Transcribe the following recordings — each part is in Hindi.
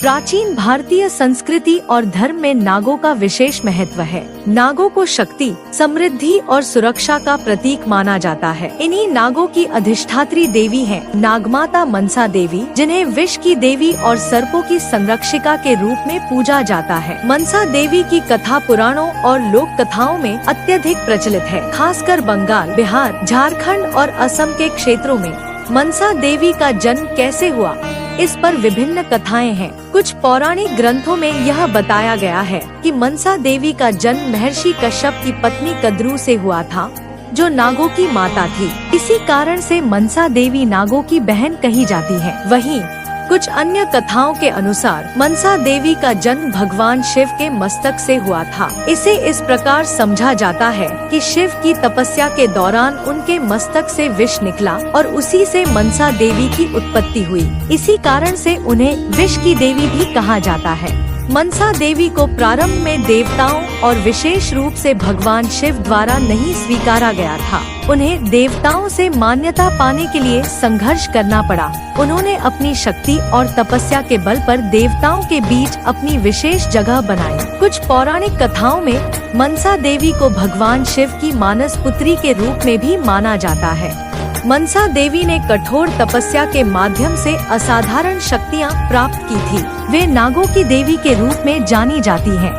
प्राचीन भारतीय संस्कृति और धर्म में नागों का विशेष महत्व है। नागों को शक्ति, समृद्धि और सुरक्षा का प्रतीक माना जाता है। इन्हीं नागों की अधिष्ठात्री देवी हैं नागमाता मनसा देवी, जिन्हें विष की देवी और सर्पों की संरक्षिका के रूप में पूजा जाता है। मनसा देवी की कथा पुराणों और लोक कथाओं में अत्यधिक प्रचलित है। खासकर बंगाल, बिहार, झारखंड और असम के क्षेत्रों में मनसा देवी का जन्म कैसे हुआ, इस पर विभिन्न कथाएं हैं। कुछ पौराणिक ग्रंथों में यह बताया गया है कि मनसा देवी का जन्म महर्षि कश्यप की पत्नी कद्रू से हुआ था, जो नागों की माता थी। इसी कारण से मनसा देवी नागों की बहन कही जाती है। वहीं कुछ अन्य कथाओं के अनुसार मनसा देवी का जन्म भगवान शिव के मस्तक से हुआ था। इसे इस प्रकार समझा जाता है कि शिव की तपस्या के दौरान उनके मस्तक से विष निकला और उसी से मनसा देवी की उत्पत्ति हुई। इसी कारण से उन्हें विष की देवी भी कहा जाता है। मनसा देवी को प्रारंभ में देवताओं और विशेष रूप से भगवान शिव द्वारा नहीं स्वीकारा गया था। उन्हें देवताओं से मान्यता पाने के लिए संघर्ष करना पड़ा। उन्होंने अपनी शक्ति और तपस्या के बल पर देवताओं के बीच अपनी विशेष जगह बनाई। कुछ पौराणिक कथाओं में मनसा देवी को भगवान शिव की मानस पुत्री के रूप में भी माना जाता है। मनसा देवी ने कठोर तपस्या के माध्यम से असाधारण शक्तियाँ प्राप्त की थी। वे नागों की देवी के रूप में जानी जाती हैं,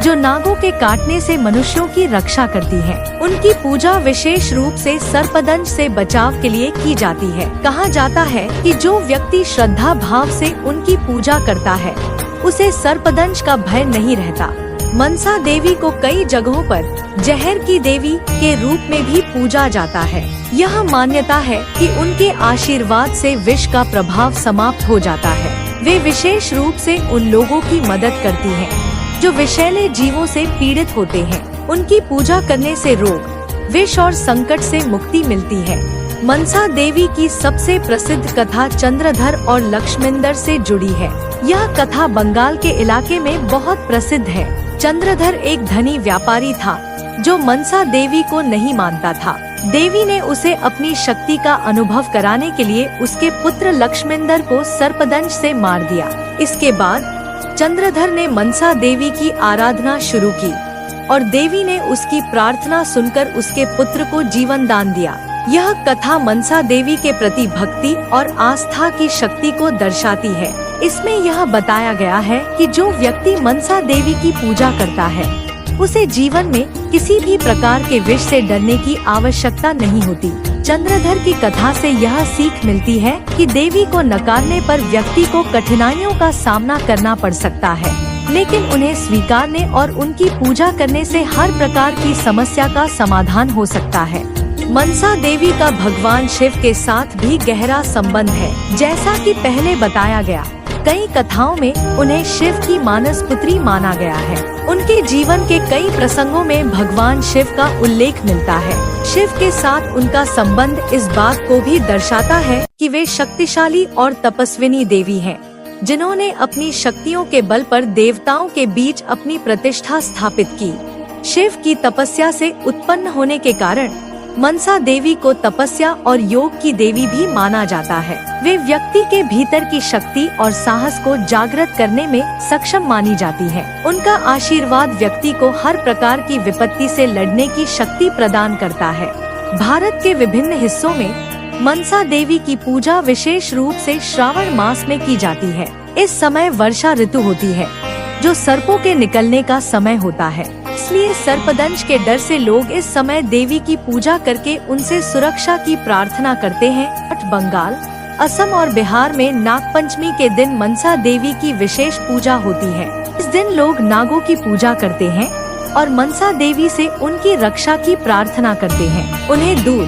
जो नागों के काटने से मनुष्यों की रक्षा करती हैं। उनकी पूजा विशेष रूप से सर्पदंश से बचाव के लिए की जाती है। कहा जाता है कि जो व्यक्ति श्रद्धा भाव से उनकी पूजा करता है, उसे सर्पदंश का भय नहीं रहता। मनसा देवी को कई जगहों पर जहर की देवी के रूप में भी पूजा जाता है। यह मान्यता है कि उनके आशीर्वाद से विष का प्रभाव समाप्त हो जाता है। वे विशेष रूप से उन लोगों की मदद करती हैं, जो विषैले जीवों से पीड़ित होते हैं। उनकी पूजा करने से रोग, विष और संकट से मुक्ति मिलती है। मनसा देवी की सबसे प्रसिद्ध कथा चंद्रधर और लक्ष्मेंदर से जुड़ी है। यह कथा बंगाल के इलाके में बहुत प्रसिद्ध है। चंद्रधर एक धनी व्यापारी था, जो मनसा देवी को नहीं मानता था। देवी ने उसे अपनी शक्ति का अनुभव कराने के लिए उसके पुत्र लक्ष्मेंदर को सर्पदंश से मार दिया। इसके बाद चंद्रधर ने मनसा देवी की आराधना शुरू की और देवी ने उसकी प्रार्थना सुनकर उसके पुत्र को जीवन दान दिया। यह कथा मनसा देवी के प्रति भक्ति और आस्था की शक्ति को दर्शाती है। इसमें यह बताया गया है कि जो व्यक्ति मनसा देवी की पूजा करता है, उसे जीवन में किसी भी प्रकार के विष से डरने की आवश्यकता नहीं होती। चंद्रधर की कथा से यह सीख मिलती है कि देवी को नकारने पर व्यक्ति को कठिनाइयों का सामना करना पड़ सकता है, लेकिन उन्हें स्वीकारने और उनकी पूजा करने से हर प्रकार की समस्या का समाधान हो सकता है। मनसा देवी का भगवान शिव के साथ भी गहरा संबंध है। जैसा कि पहले बताया गया, कई कथाओं में उन्हें शिव की मानस पुत्री माना गया है। उनके जीवन के कई प्रसंगों में भगवान शिव का उल्लेख मिलता है। शिव के साथ उनका संबंध इस बात को भी दर्शाता है कि वे शक्तिशाली और तपस्विनी देवी हैं, जिन्होंने अपनी शक्तियों के बल पर देवताओं के बीच अपनी प्रतिष्ठा स्थापित की। शिव की तपस्या से उत्पन्न होने के कारण मनसा देवी को तपस्या और योग की देवी भी माना जाता है। वे व्यक्ति के भीतर की शक्ति और साहस को जागृत करने में सक्षम मानी जाती है। उनका आशीर्वाद व्यक्ति को हर प्रकार की विपत्ति से लड़ने की शक्ति प्रदान करता है। भारत के विभिन्न हिस्सों में मनसा देवी की पूजा विशेष रूप से श्रावण मास में की जाती है। इस समय वर्षा ऋतु होती है, जो सर्पों के निकलने का समय होता है। इसलिए सर्पदंश के डर से लोग इस समय देवी की पूजा करके उनसे सुरक्षा की प्रार्थना करते हैं। बंगाल, असम और बिहार में नागपंचमी के दिन मनसा देवी की विशेष पूजा होती है। इस दिन लोग नागों की पूजा करते हैं और मनसा देवी से उनकी रक्षा की प्रार्थना करते हैं। उन्हें दूध,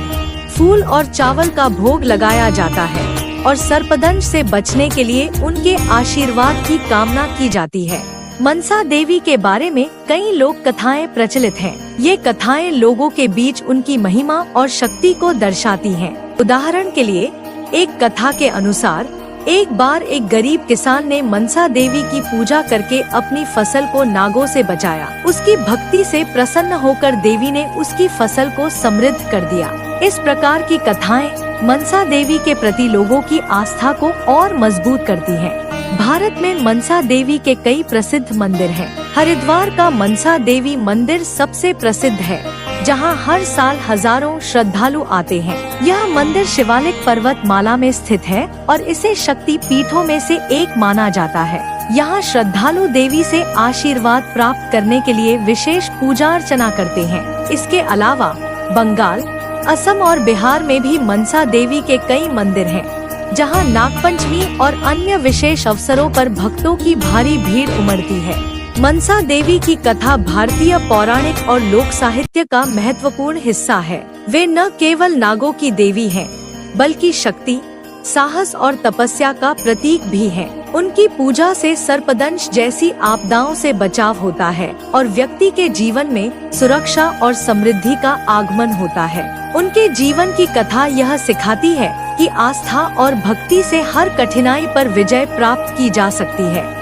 फूल और चावल का भोग लगाया जाता है और सर्पदंश से बचने के लिए उनके आशीर्वाद की कामना की जाती है। मनसा देवी के बारे में कई लोक कथाएं प्रचलित हैं। ये कथाएं लोगों के बीच उनकी महिमा और शक्ति को दर्शाती हैं। उदाहरण के लिए, एक कथा के अनुसार एक बार एक गरीब किसान ने मनसा देवी की पूजा करके अपनी फसल को नागों से बचाया। उसकी भक्ति से प्रसन्न होकर देवी ने उसकी फसल को समृद्ध कर दिया। इस प्रकार की कथाएं मनसा देवी के प्रति लोगों की आस्था को और मजबूत करती हैं। भारत में मनसा देवी के कई प्रसिद्ध मंदिर हैं। हरिद्वार का मनसा देवी मंदिर सबसे प्रसिद्ध है, जहां हर साल हजारों श्रद्धालु आते हैं। यह मंदिर शिवालिक पर्वतमाला में स्थित है और इसे शक्ति पीठों में से एक माना जाता है। यहाँ श्रद्धालु देवी से आशीर्वाद प्राप्त करने के लिए विशेष पूजा अर्चना करते हैं। इसके अलावा बंगाल, असम और बिहार में भी मनसा देवी के कई मंदिर हैं, जहां नागपंचमी और अन्य विशेष अवसरों पर भक्तों की भारी भीड़ उमड़ती है। मनसा देवी की कथा भारतीय पौराणिक और लोक साहित्य का महत्वपूर्ण हिस्सा है। वे न केवल नागों की देवी हैं, बल्कि शक्ति, साहस और तपस्या का प्रतीक भी हैं। उनकी पूजा से सर्पदंश जैसी आपदाओं से बचाव होता है और व्यक्ति के जीवन में सुरक्षा और समृद्धि का आगमन होता है। उनके जीवन की कथा यह सिखाती है कि आस्था और भक्ति से हर कठिनाई पर विजय प्राप्त की जा सकती है।